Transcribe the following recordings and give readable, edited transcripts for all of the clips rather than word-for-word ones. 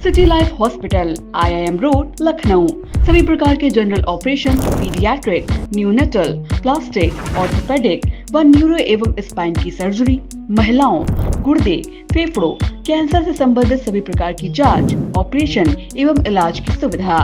City life hospital, IIM road, Lucknow. सभी प्रकार के general operation, paediatric, neonatal, plastic, orthopaedic व न्यूरो एवं स्पाइन की सर्जरी, महिलाओं, गुर्दे, फेफड़ों, कैंसर से संबंधित सभी प्रकार की जांच, ऑपरेशन एवं इलाज की सुविधा।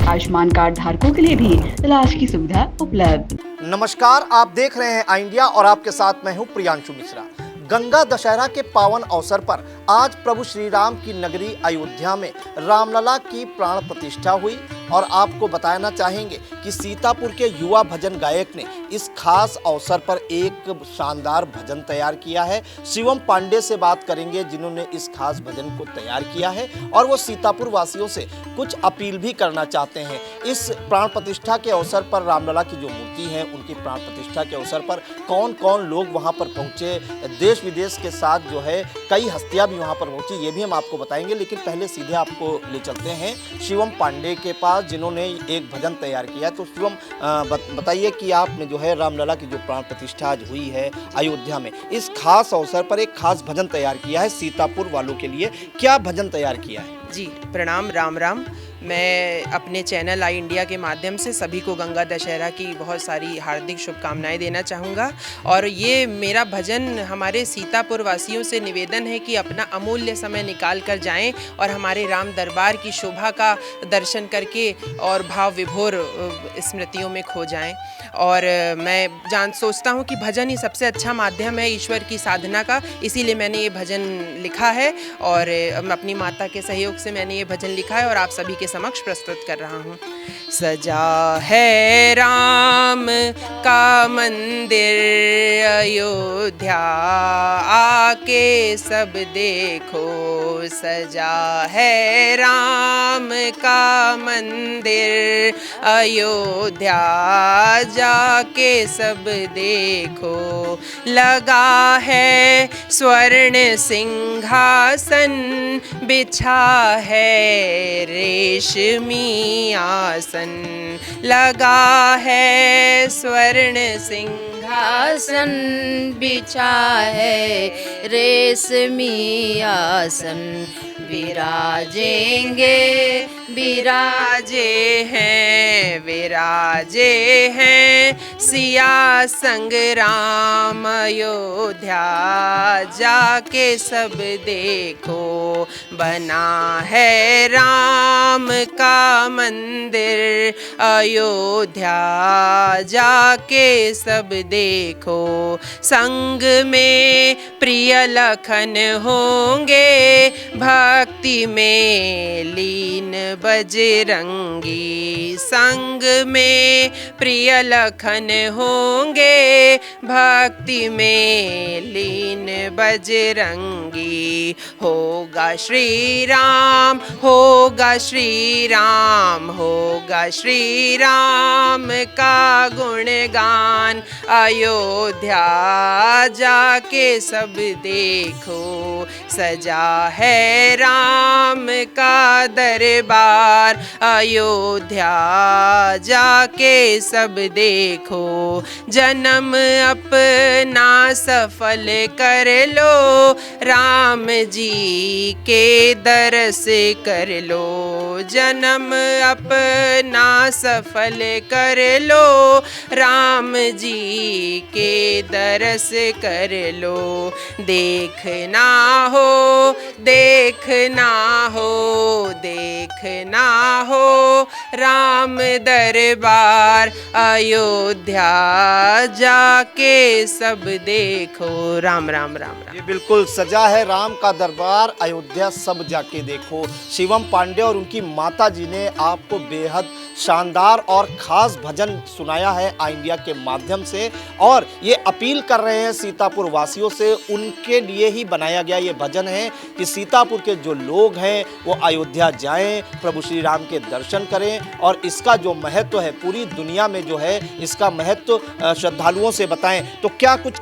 आयुष्मान कार्ड धारकों के लिए भी इलाज की सुविधा उपलब्ध। नमस्कार, आप देख रहे हैं आई इंडिया और आपके साथ मैं हूं प्रियांशु मिश्रा। गंगा दशहरा के पावन अवसर पर आज प्रभु श्री राम की नगरी अयोध्या में रामलला की प्राण प्रतिष्ठा हुई और आपको बताना चाहेंगे कि सीतापुर के युवा भजन गायक ने इस खास अवसर पर एक शानदार भजन तैयार किया है। शिवम पांडे से बात करेंगे जिन्होंने इस खास भजन को तैयार किया है और वो सीतापुर वासियों से कुछ अपील भी करना चाहते हैं। इस प्राण प्रतिष्ठा के अवसर पर रामलला की जो मूर्ति है उनकी प्राण प्रतिष्ठा के अवसर पर कौन कौन लोग वहाँ पर पहुँचे, देश विदेश के साथ जो है कई हस्तियां भी वहां पर पहुंची, ये भी हम आपको बताएंगे। लेकिन पहले सीधे आपको ले चलते हैं शिवम पांडे के पास जिन्होंने एक भजन तैयार किया। तो शिवम, बताइए कि आपने जो है रामलला की जो प्राण प्रतिष्ठा आज हुई है अयोध्या में, इस खास अवसर पर एक खास भजन तैयार किया है सीतापुर वालों के लिए। क्या भजन तैयार किया है? जी प्रणाम, राम राम। मैं अपने चैनल आई इंडिया के माध्यम से सभी को गंगा दशहरा की बहुत सारी हार्दिक शुभकामनाएं देना चाहूँगा। और ये मेरा भजन हमारे सीतापुर वासियों से निवेदन है कि अपना अमूल्य समय निकाल कर जाएं और हमारे राम दरबार की शोभा का दर्शन करके और भाव विभोर स्मृतियों में खो जाएं। और मैं सोचता हूँ कि भजन ही सबसे अच्छा माध्यम है ईश्वर की साधना का, इसीलिए मैंने ये भजन लिखा है और अपनी माता के सहयोग से मैंने ये भजन लिखा है और आप सभी के समक्ष प्रस्तुत कर रहा हूँ। सजा है राम का मंदिर अयोध्या, आके सब देखो। सजा है राम का मंदिर अयोध्या, जाके सब देखो। लगा है स्वर्ण सिंहासन, बिछा है रेशमी आसन। लगा है स्वर्ण सिंहासन, बिछा है रेशमी आसन। विराजेंगे विराजे हैं सिया संग राम अयोध्या, जाके सब देखो। बना है राम का मंदिर अयोध्या, जाके सब देखो। संग में प्रिय लखन होंगे, भक्ति में लीन बजरंगी। संग में प्रिय लखन होंगे, भक्ति में लीन बजरंगी। होगा श्री राम, होगा श्री राम, होगा श्री राम का गुणगान। अयोध्या जाके सब देखो। सजा है राम का दरबार, अयोध्या जाके सब देखो। जन्म अपना सफल कर लो, राम जी के दरस कर लो। जन्म अपना सफल कर लो, राम जी के दरस कर लो। देखना हो, देखना हो, देखना हो राम दरबार, अयोध्या जाके सब देखो। राम राम राम राम। ये बिल्कुल सजा है राम का दरबार, अयोध्या सब जाके देखो। शिवम पांडे और उनकी माता जी ने आपको बेहद शानदार और खास भजन सुनाया है आई इंडिया के माध्यम से और ये अपील कर रहे हैं सीतापुर वासियों से, उनके लिए ही बनाया गया ये भजन है कि सीतापुर के जो लोग हैं वो अयोध्या जाएं, प्रभु श्री राम के दर्शन करें और इसका जो महत्व है पूरी दुनिया में जो है इसका महत्व श्रद्धालुओं से बताएं। तो क्या कुछ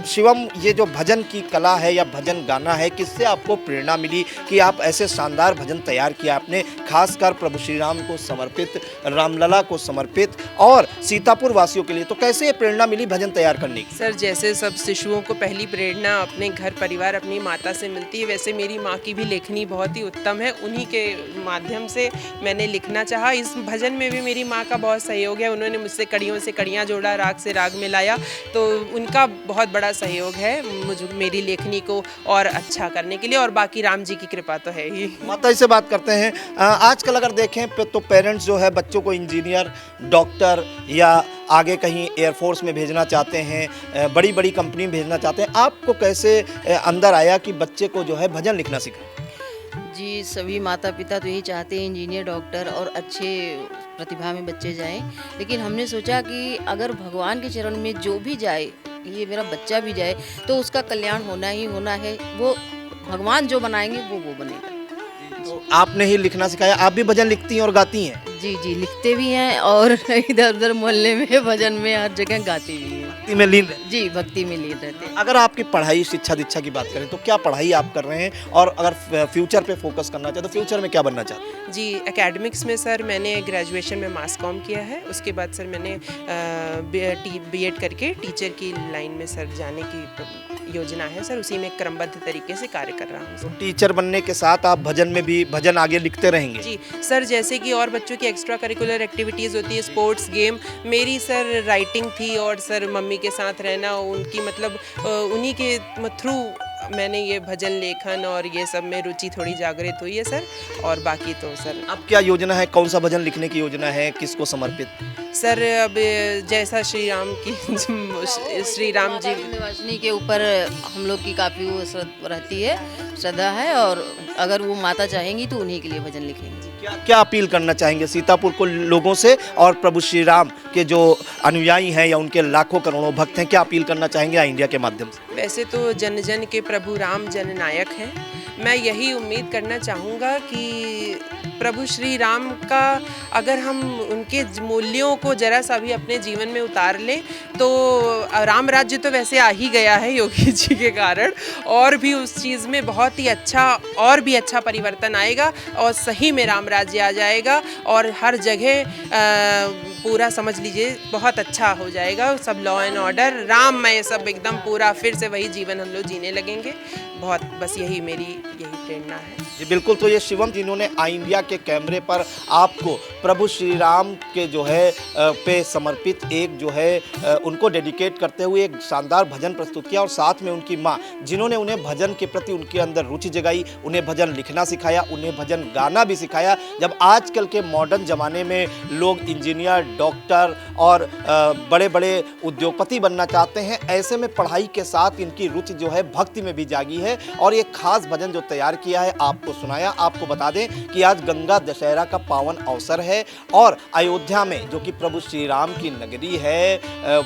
शिवम, ये जो भजन की कला है या भजन गाना है, किससे आपको प्रेरणा मिली कि आप ऐसे शानदार भजन तैयार किया आपने, खासकर प्रभु श्री राम को समर्पित, रामलला को समर्पित और सीतापुर वासियों के लिए? तो कैसे ये प्रेरणा मिली भजन तैयार करने की? सर, जैसे सब शिशुओं को पहली प्रेरणा अपने घर परिवार अपनी माता से मिलती है, वैसे मेरी माँ की भी लेखनी बहुत ही उत्तम है। उन्हीं के माध्यम से मैंने लिखना चाहा। इस भजन में भी मेरी माँ का बहुत सहयोग है। उन्होंने मुझसे कड़ियों से कड़ियाँ जोड़ा, राग से राग मिलाया, तो उनका बहुत बड़ा सहयोग है मुझे मेरी लेखनी को और अच्छा करने के लिए, और बाकी राम जी की कृपा तो है ही। माता जी से बात करते हैं। आजकल अगर देखें तो पेरेंट्स जो है बच्चों को इंजीनियर, डॉक्टर या आगे कहीं एयरफोर्स में भेजना चाहते हैं, बड़ी बड़ी कंपनी में भेजना चाहते हैं। आपको कैसे अंदर आया कि बच्चे को जो है भजन लिखना सिखाएं? जी, सभी माता पिता तो यही चाहते हैं इंजीनियर, डॉक्टर और अच्छे प्रतिभा में बच्चे जाएं, लेकिन हमने सोचा कि अगर भगवान के चरण में जो भी जाए, ये मेरा बच्चा भी जाए, तो उसका कल्याण होना ही होना है। वो भगवान जो बनाएंगे वो बनेगा। तो आपने ही लिखना सिखाया। आप भी भजन लिखती हैं और गाती हैं? जी जी, लिखते भी हैं और इधर उधर मोहल्ले में भजन में हर जगह गाते भी हैं। भक्ति में लीन रहती हैं? जी, भक्ति में लीन रहते हैं। अगर आपकी पढ़ाई, शिक्षा दीक्षा की बात करें तो क्या पढ़ाई आप कर रहे हैं, और अगर फ्यूचर पे फोकस करना चाहते तो फ्यूचर में क्या बनना चाहते हैं? जी, एकेडमिक्स में सर मैंने ग्रेजुएशन में मास कॉम किया है। उसके बाद सर मैंने बीएड करके टीचर की लाइन में सर जाने की योजना है सर। उसी में क्रमबद्ध तरीके से कार्य कर रहा हूँ सर। टीचर बनने के साथ आप भजन में भी भजन आगे लिखते रहेंगे? जी सर, जैसे कि और बच्चों की एक्स्ट्रा करिकुलर एक्टिविटीज़ होती है, स्पोर्ट्स, गेम, मेरी सर राइटिंग थी और सर मम्मी के साथ रहना, उनकी मतलब उन्हीं के थ्रू मैंने ये भजन लेखन और ये सब में रुचि थोड़ी जागृत हुई है सर। और बाकी तो सर अब क्या योजना है, कौन सा भजन लिखने की योजना है, किसको समर्पित? सर अब जैसा श्री राम की श्री राम जी निवासिनी के ऊपर हम लोग की काफ़ी वो रहती है, श्रद्धा है, और अगर वो माता चाहेंगी तो उन्हीं के लिए भजन लिखेंगे। क्या क्या अपील करना चाहेंगे सीतापुर को लोगों से, और प्रभु श्री राम के जो अनुयायी हैं या उनके लाखों करोड़ों भक्त हैं, क्या अपील करना चाहेंगे इंडिया के माध्यम से? वैसे तो जन जन के प्रभु राम जननायक हैं। मैं यही उम्मीद करना चाहूँगा कि प्रभु श्री राम का अगर हम उनके मूल्यों को जरा सा भी अपने जीवन में उतार लें तो राम राज्य तो वैसे आ ही गया है योगी जी के कारण, और भी उस चीज़ में बहुत ही अच्छा और भी अच्छा परिवर्तन आएगा और सही में राम राज्य आ जाएगा और हर जगह पूरा समझ लीजिए बहुत अच्छा हो जाएगा। सब लॉ एंड ऑर्डर राममय, सब एकदम पूरा फिर से वही जीवन हम लोग जीने लगेंगे। बहुत बस यही मेरी प्रेरणा है जी। बिल्कुल, तो ये शिवम जिन्होंने आई इंडिया के कैमरे पर आपको प्रभु श्री राम के जो है पे समर्पित एक जो है उनको डेडिकेट करते हुए एक शानदार भजन प्रस्तुत किया, और साथ में उनकी माँ जिन्होंने उन्हें भजन के प्रति उनके अंदर रुचि जगाई, उन्हें भजन लिखना सिखाया, उन्हें भजन गाना भी सिखाया। जब आजकल के मॉडर्न ज़माने में लोग इंजीनियर, डॉक्टर और बड़े बड़े उद्योगपति बनना चाहते हैं, ऐसे में पढ़ाई के साथ इनकी रुचि जो है भक्ति में भी जागी है, और ये खास भजन जो तैयार किया है आपको सुनाया। आपको बता दें कि आज गंगा दशहरा का पावन अवसर है, और अयोध्या में जो कि प्रभु श्री राम की नगरी है,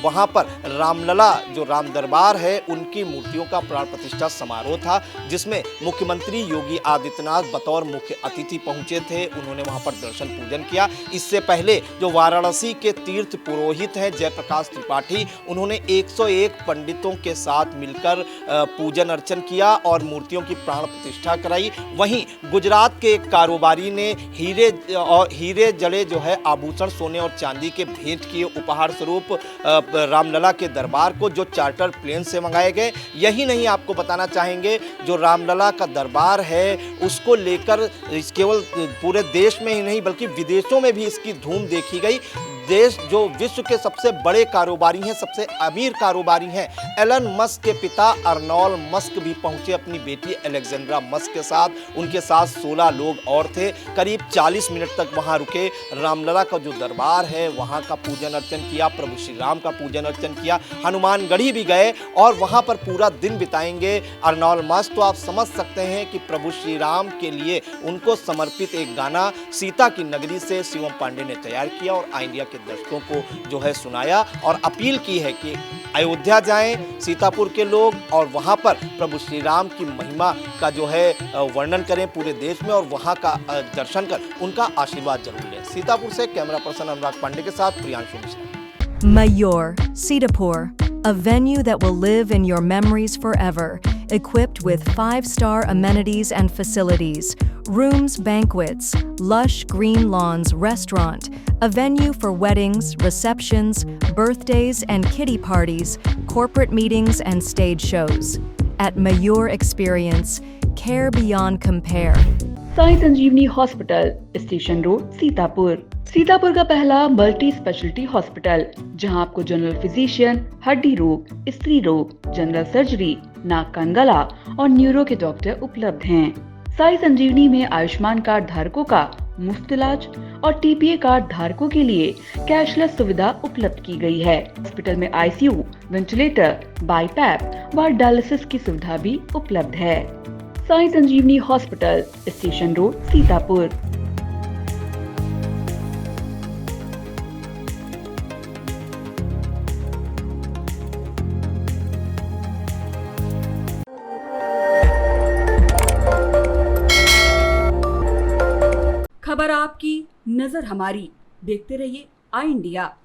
वहाँ पर रामलला जो राम दरबार है उनकी मूर्तियों का प्राण प्रतिष्ठा समारोह था, जिसमें मुख्यमंत्री योगी आदित्यनाथ बतौर मुख्य अतिथि पहुंचे थे। उन्होंने वहाँ पर दर्शन पूजन किया। इससे पहले जो वाराणसी के तीर्थ पुरोहित हैं जयप्रकाश त्रिपाठी, उन्होंने 101 पंडितों के साथ मिलकर पूजन अर्चन किया और मूर्तियों की प्राण प्रतिष्ठा कराई। वहीं गुजरात के एक कारोबारी ने हीरे जड़े जो है आभूषण सोने और चांदी के भेंट किए उपहार स्वरूप रामलला के दरबार को, जो चार्टर प्लेन से मंगाए गए। यही नहीं, आपको बताना चाहेंगे जो रामलला का दरबार है उसको लेकर केवल पूरे देश में ही नहीं बल्कि विदेशों में भी इसकी धूम देखी गई। देश जो विश्व के सबसे बड़े कारोबारी हैं, सबसे अमीर कारोबारी हैं, एलन मस्क के पिता अर्नोल्ड मस्क भी पहुंचे अपनी बेटी अलेक्जेंड्रा मस्क के साथ। उनके साथ 16 लोग और थे। करीब 40 मिनट तक वहां रुके, रामलला का जो दरबार है वहां का पूजन अर्चन किया, प्रभु श्री राम का पूजन अर्चन किया, हनुमानगढ़ी भी गए और वहां पर पूरा दिन बिताएंगे अर्नोल्ड मस्क। तो आप समझ सकते हैं कि प्रभु श्री राम के लिए उनको समर्पित एक गाना सीता की नगरी से शिवम पांडे ने तैयार किया और आई इंडिया के दर्शकों को जो है सुनाया और अपील की है कि अयोध्या जाएं सीतापुर के लोग और वहां पर प्रभु श्री राम की महिमा का जो है वर्णन करें पूरे देश में और वहां का दर्शन कर उनका आशीर्वाद जरूर लें। सीतापुर से कैमरा पर्सन अनुराग पांडे के साथ Priyanshu Mishra. Mayur, Sitapur, a venue that will live in your memories forever, equipped with 5-star amenities and facilities, rooms, banquets, lush green lawns, restaurant, a venue for weddings, receptions, birthdays and kiddie parties, corporate meetings and stage shows. At Mayur Experience, care beyond compare. Sai Sanjeevani hospital, station road, Sitapur. Sitapur का पहला multi speciality hospital जहां आपको general physician, हड्डी रोग, स्त्री रोग, general surgery, नाक कान गला और न्यूरो के डॉक्टर उपलब्ध हैं। साई संजीवनी में आयुष्मान कार्ड धारकों का मुफ्त इलाज और टीपीए कार्ड धारकों के लिए कैशलेस सुविधा उपलब्ध की गई है। हॉस्पिटल में आईसीयू, वेंटिलेटर, बाईपैप व डायलिसिस की सुविधा भी उपलब्ध है। Sai Sanjeevani hospital, station road, Sitapur. खबर आपकी, नजर हमारी। देखते रहिए आई इंडिया।